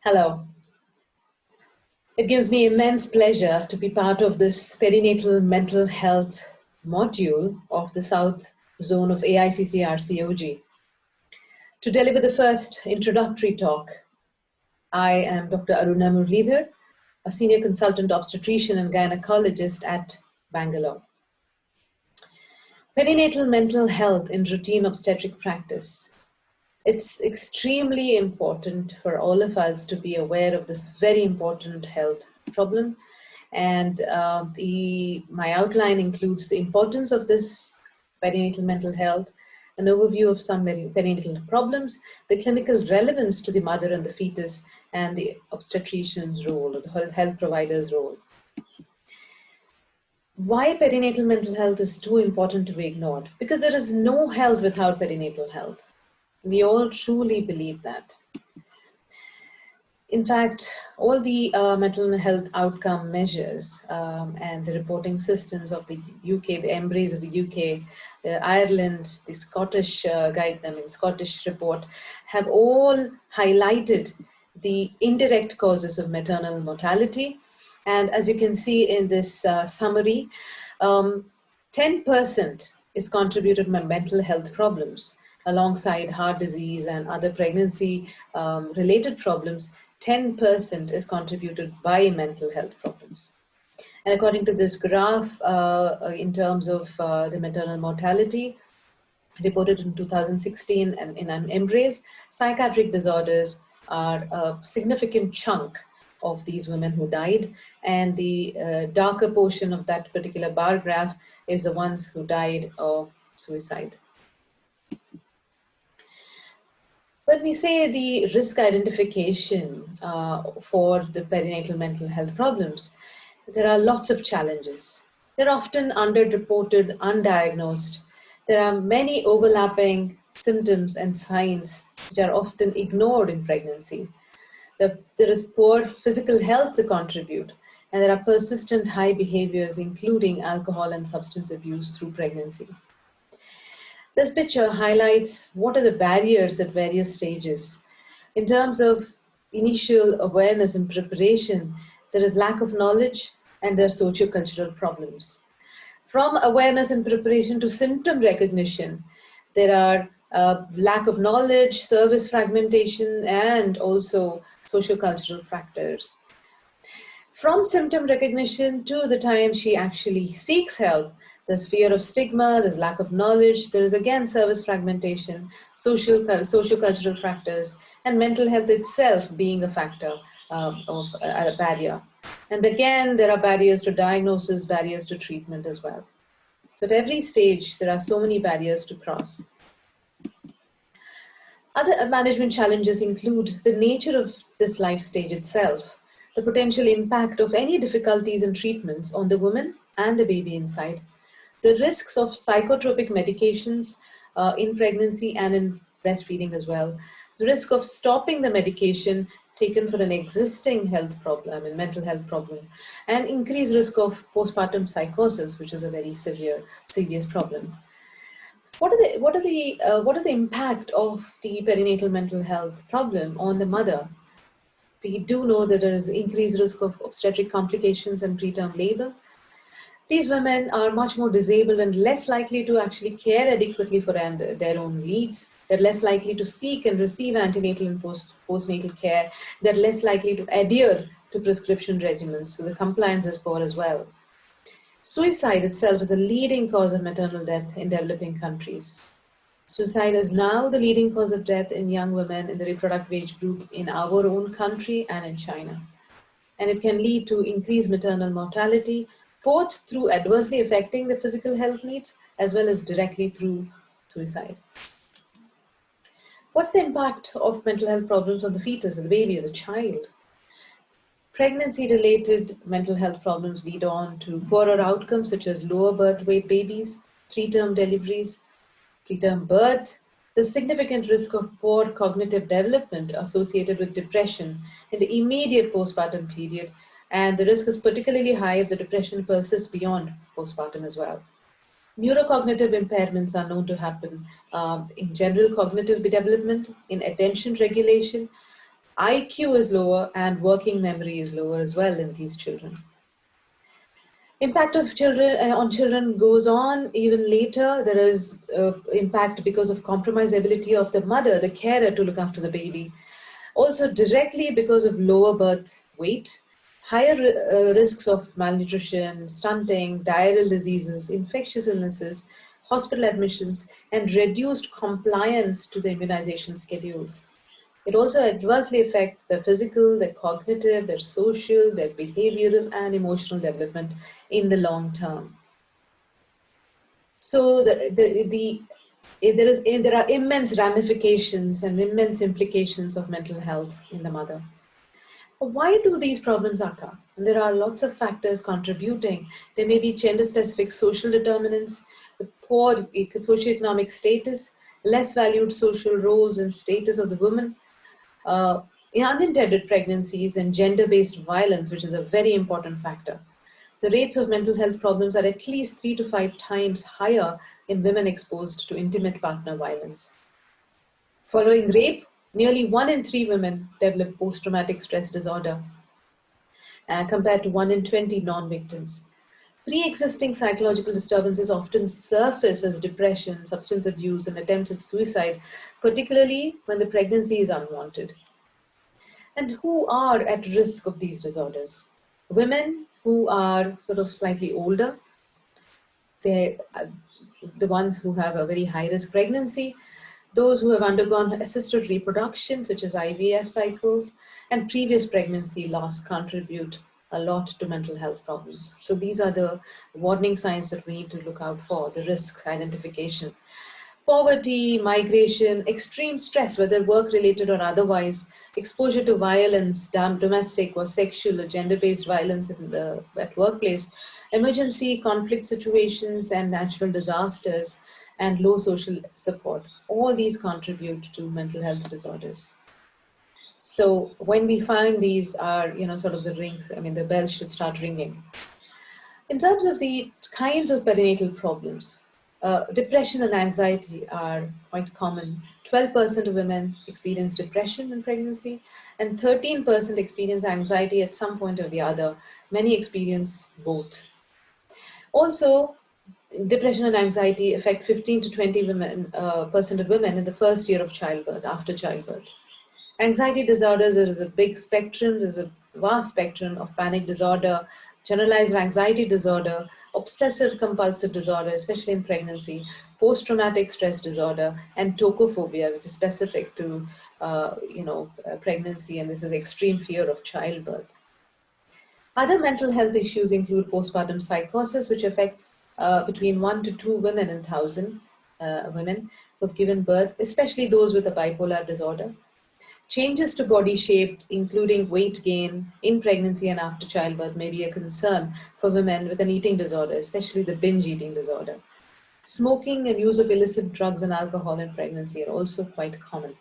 Hello. It gives me immense pleasure to be part of this perinatal mental health module of the South Zone of AICC-RCOG. To deliver the first introductory talk, I am Dr. Aruna Murlidhar, a senior consultant obstetrician and gynecologist at Bangalore. Perinatal mental health in routine obstetric practice. It's extremely important for all of us to be aware of this very important health problem. And my outline includes the importance of this perinatal mental health, an overview of some perinatal problems, the clinical relevance to the mother and the fetus, and the obstetrician's role, or the health provider's role. Why perinatal mental health is too important to be ignored? Because there is no health without perinatal health. We all truly believe that. In fact, all the mental health outcome measures and the reporting systems of the UK, the embrace of the UK, Ireland, the Scottish Scottish report have all highlighted the indirect causes of maternal mortality. And as you can see in this summary, 10% is contributed by mental health problems alongside heart disease and other pregnancy related problems. 10% is contributed by mental health problems. And according to this graph, in terms of the maternal mortality reported in 2016 and in an embrace, psychiatric disorders are a significant chunk of these women who died. And the darker portion of that particular bar graph is the ones who died of suicide. When we say the risk identification for the perinatal mental health problems, there are lots of challenges. They're often underreported, undiagnosed. There are many overlapping symptoms and signs which are often ignored in pregnancy. There is poor physical health to contribute, and there are persistent high behaviors, including alcohol and substance abuse through pregnancy. This picture highlights what are the barriers at various stages. In terms of initial awareness and preparation, there is lack of knowledge and there are socio-cultural problems. From awareness and preparation to symptom recognition, there are lack of knowledge, service fragmentation, and also socio-cultural factors. From symptom recognition to the time she actually seeks help, there's fear of stigma, there's lack of knowledge, there is again service fragmentation, socio-cultural factors, and mental health itself being a factor of a barrier. And again, there are barriers to diagnosis, barriers to treatment as well. So at every stage, there are so many barriers to cross. Other management challenges include the nature of this life stage itself, the potential impact of any difficulties in treatments on the woman and the baby inside, the risks of psychotropic medications in pregnancy and in breastfeeding as well, the risk of stopping the medication taken for an existing health problem and mental health problem, and increased risk of postpartum psychosis, which is a very serious problem. What is the impact of the perinatal mental health problem on the mother? We do know that there is increased risk of obstetric complications and preterm labor. These women are much more disabled and less likely to actually care adequately for their own needs. They're less likely to seek and receive antenatal and postnatal care. They're less likely to adhere to prescription regimens, so the compliance is poor as well. Suicide itself is a leading cause of maternal death in developing countries. Suicide is now the leading cause of death in young women in the reproductive age group in our own country and in China. And it can lead to increased maternal mortality, both through adversely affecting the physical health needs as well as directly through suicide. What's the impact of mental health problems on the fetus, the baby, or the child? Pregnancy-related mental health problems lead on to poorer outcomes such as lower birth weight babies, preterm deliveries, preterm birth. There's significant risk of poor cognitive development associated with depression in the immediate postpartum period, and the risk is particularly high if the depression persists beyond postpartum as well. Neurocognitive impairments are known to happen in general cognitive development, in attention regulation, IQ is lower, and working memory is lower as well in these children. Impact of children on children goes on even later. There is impact because of compromised ability of the mother, the carer, to look after the baby. Also directly because of lower birth weight, higher risks of malnutrition, stunting, diarrheal diseases, infectious illnesses, hospital admissions, and reduced compliance to the immunization schedules. It also adversely affects their physical, their cognitive, their social, their behavioral, and emotional development in the long term. So there are immense ramifications and immense implications of mental health in the mother. Why do these problems occur? And there are lots of factors contributing. There may be gender-specific social determinants, the poor socioeconomic status, less valued social roles and status of the woman, uh, unintended pregnancies, and gender-based violence, which is a very important factor. The rates of mental health problems are at least 3 to 5 times higher in women exposed to intimate partner violence. Following rape, nearly 1 in 3 women develop post-traumatic stress disorder, compared to 1 in 20 non-victims. Pre-existing psychological disturbances often surface as depression, substance abuse, and attempts at suicide, particularly when the pregnancy is unwanted. And who are at risk of these disorders? Women who are sort of slightly older, they the ones who have a very high risk pregnancy, those who have undergone assisted reproduction, such as IVF cycles, and previous pregnancy loss contribute a lot to mental health problems. So these are the warning signs that we need to look out for, the risks identification. Poverty, migration, extreme stress, whether work related or otherwise, exposure to violence, domestic or sexual or gender based violence at workplace, emergency conflict situations, and natural disasters, and low social support. All these contribute to mental health disorders. So when we find these are, sort of the rings, I mean, the bells should start ringing. In terms of the kinds of perinatal problems, depression and anxiety are quite common. 12% of women experience depression in pregnancy, and 13% experience anxiety at some point or the other. Many experience both. Also, depression and anxiety affect 15 to 20 women, percent of women in the first year of childbirth, after childbirth. Anxiety disorders, there is a big spectrum, there's a vast spectrum of panic disorder, generalized anxiety disorder, obsessive compulsive disorder, especially in pregnancy, post-traumatic stress disorder, and tocophobia, which is specific to pregnancy, and this is extreme fear of childbirth. Other mental health issues include postpartum psychosis, which affects between 1 to 2 women in 1,000 women who have given birth, especially those with a bipolar disorder. Changes to body shape, including weight gain in pregnancy and after childbirth, may be a concern for women with an eating disorder, especially the binge eating disorder. Smoking and use of illicit drugs and alcohol in pregnancy are also quite common.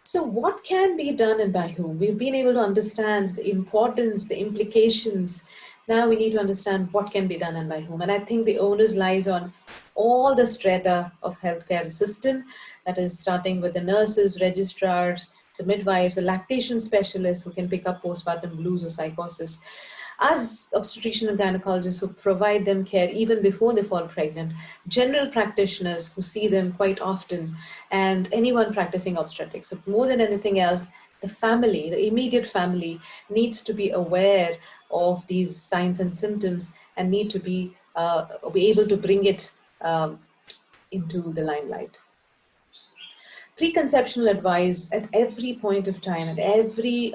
So, what can be done and by whom? We've been able to understand the importance, the implications. Now we need to understand what can be done and by whom. And I think the onus lies on all the strata of healthcare system, that is starting with the nurses, registrars, the midwives, the lactation specialists who can pick up postpartum blues or psychosis, as obstetrician and gynecologists who provide them care even before they fall pregnant, general practitioners who see them quite often, and anyone practicing obstetrics. So more than anything else, the family, the immediate family, needs to be aware of these signs and symptoms and need to be able to bring it into the limelight. Preconceptional advice at every point of time, at every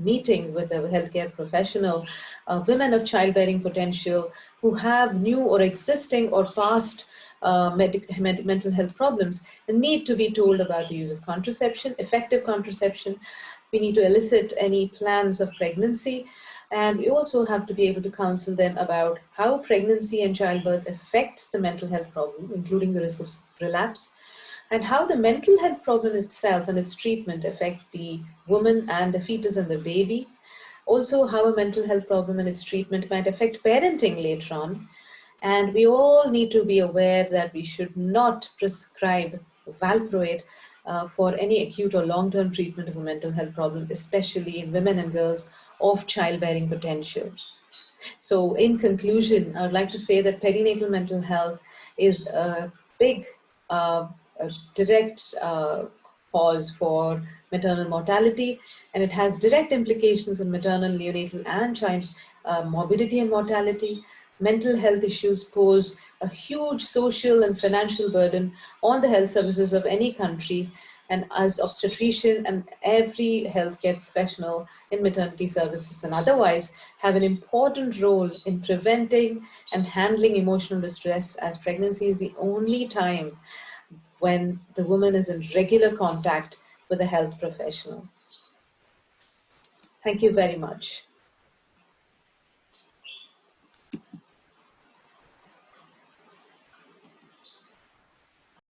meeting with a healthcare professional, women of childbearing potential who have new or existing or past mental health problems need to be told about the use of contraception, effective contraception. We need to elicit any plans of pregnancy. And we also have to be able to counsel them about how pregnancy and childbirth affects the mental health problem, including the risk of relapse, and how the mental health problem itself and its treatment affect the woman and the fetus and the baby. Also, how a mental health problem and its treatment might affect parenting later on. And we all need to be aware that we should not prescribe valproate for any acute or long term treatment of a mental health problem, especially in women and girls of childbearing potential. So, in conclusion, I would like to say that perinatal mental health is a big, a direct cause for maternal mortality, and it has direct implications on maternal, neonatal, and child morbidity and mortality. Mental health issues pose a huge social and financial burden on the health services of any country, and as obstetrician and every healthcare professional in maternity services and otherwise have an important role in preventing and handling emotional distress, as pregnancy is the only time when the woman is in regular contact with a health professional. Thank you very much.